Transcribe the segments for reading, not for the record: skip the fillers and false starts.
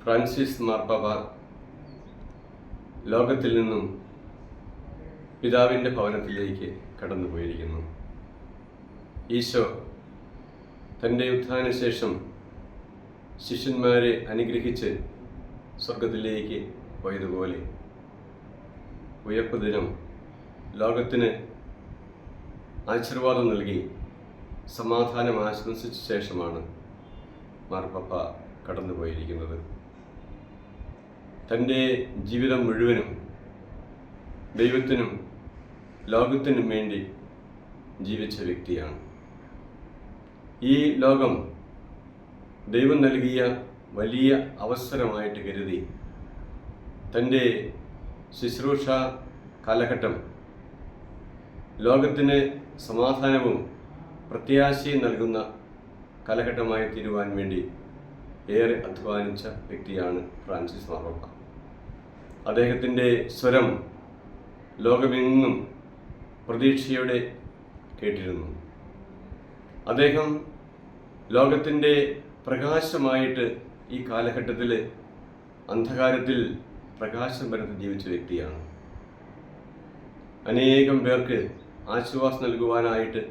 Francis മാർപ്പാപ്പ ലോകത്തിൽ നിന്നും പിതാവിൻ്റെ ഭവനത്തിലേക്ക് കടന്നുപോയിരിക്കുന്നു. ഈശോ തൻ്റെ ഉത്ഥാനശേഷം ശിഷ്യന്മാരെ അനുഗ്രഹിച്ച് സ്വർഗത്തിലേക്ക് പോയതുപോലെ ഉയർപ്പ് ദിനം ലോകത്തിന് ആശീർവാദം നൽകി സമാധാനം ആശംസിച്ച ശേഷമാണ് മാർപ്പാപ്പ കടന്നുപോയിരിക്കുന്നത്. തൻ്റെ ജീവിതം മുഴുവനും ദൈവത്തിനും ലോകത്തിനും വേണ്ടി ജീവിച്ച വ്യക്തിയാണ്. ഈ ലോകം ദൈവം നൽകിയ വലിയ അവസരമായിട്ട് കരുതി തൻ്റെ ശുശ്രൂഷ കാലഘട്ടം ലോകത്തിന് സമാധാനവും പ്രത്യാശയും നൽകുന്ന കാലഘട്ടമായി തീരുവാൻ വേണ്ടി ഏറെ അധ്വാനിച്ച വ്യക്തിയാണ് ഫ്രാൻസിസ് മാർപ്പാപ്പ. അദ്ദേഹത്തിൻ്റെ സ്വരം ലോകമെങ്ങും പ്രതീക്ഷയോടെ കേട്ടിരുന്നു. അദ്ദേഹം ലോകത്തിൻ്റെ പ്രകാശമായിട്ട് ഈ കാലഘട്ടത്തിൽ അന്ധകാരത്തിൽ പ്രകാശം പരത്തി ജീവിച്ച വ്യക്തിയാണ്. അനേകം പേർക്ക് ആശ്വാസം നൽകുവാനായിട്ട്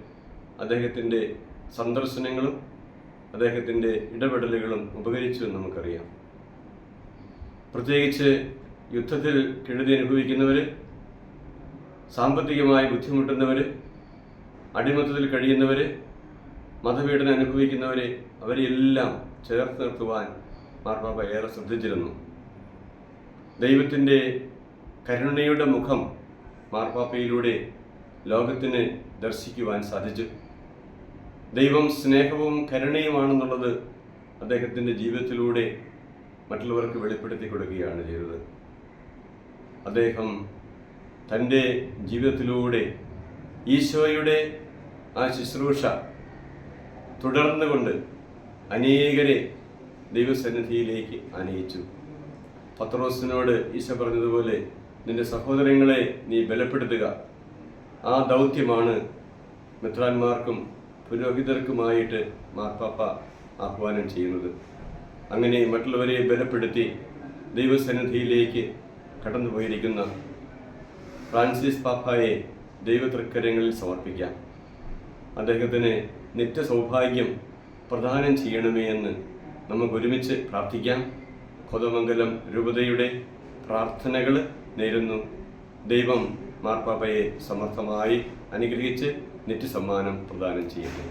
അദ്ദേഹത്തിൻ്റെ സന്ദർശനങ്ങളും അദ്ദേഹത്തിൻ്റെ ഇടപെടലുകളും ഉപകരിച്ചു എന്ന് നമുക്കറിയാം. പ്രത്യേകിച്ച് യുദ്ധത്തിൽ കെടുതി അനുഭവിക്കുന്നവർ, സാമ്പത്തികമായി ബുദ്ധിമുട്ടുന്നവർ, അടിമത്തത്തിൽ കഴിയുന്നവർ, മതപീഡനം അനുഭവിക്കുന്നവരെ അവരെയെല്ലാം ചേർത്ത് നിർത്തുവാൻ മാർപ്പാപ്പ ഏറെ ശ്രദ്ധിച്ചിരുന്നു. ദൈവത്തിൻ്റെ കരുണയുടെ മുഖം മാർപ്പാപ്പയിലൂടെ ലോകത്തിന് ദർശിക്കുവാൻ സാധിച്ചു. ദൈവം സ്നേഹവും കരുണയുമാണെന്നുള്ളത് അദ്ദേഹത്തിൻ്റെ ജീവിതത്തിലൂടെ മറ്റുള്ളവർക്ക് വെളിപ്പെടുത്തി കൊടുക്കുകയാണ് ചെയ്തത്. അദ്ദേഹം തൻ്റെ ജീവിതത്തിലൂടെ ഈശോയുടെ ആ ശുശ്രൂഷ തുടർന്നുകൊണ്ട് അനേകരെ ദൈവസന്നിധിയിലേക്ക് ആനയിച്ചു. പത്രോസിനോട് ഈശോ പറഞ്ഞതുപോലെ നിന്റെ സഹോദരങ്ങളെ നീ ബലപ്പെടുത്തുക. ആ ദൗത്യമാണ് മെത്രാന്മാർക്കും പുരോഹിതർക്കുമായിട്ട് മാർപ്പാപ്പ ആഹ്വാനം ചെയ്യുന്നത്. അങ്ങനെ മറ്റുള്ളവരെ ബലപ്പെടുത്തി ദൈവസന്നിധിയിലേക്ക് കടന്നുപോയിരിക്കുന്ന ഫ്രാൻസിസ് പാപ്പായെ ദൈവതൃക്കരങ്ങളിൽ സമർപ്പിക്കാം. അദ്ദേഹത്തിന് നിത്യസൗഭാഗ്യം പ്രദാനം ചെയ്യണമേ എന്ന് നമുക്ക് ഒരുമിച്ച് പ്രാർത്ഥിക്കാം. കോതമംഗലം രൂപതയുടെ പ്രാർത്ഥനകൾ നേരുന്നു. ദൈവം മാർപ്പാപ്പയെ സമർത്ഥമായി അനുഗ്രഹിച്ച് നിത്യസമ്മാനം പ്രദാനം ചെയ്യുന്നു.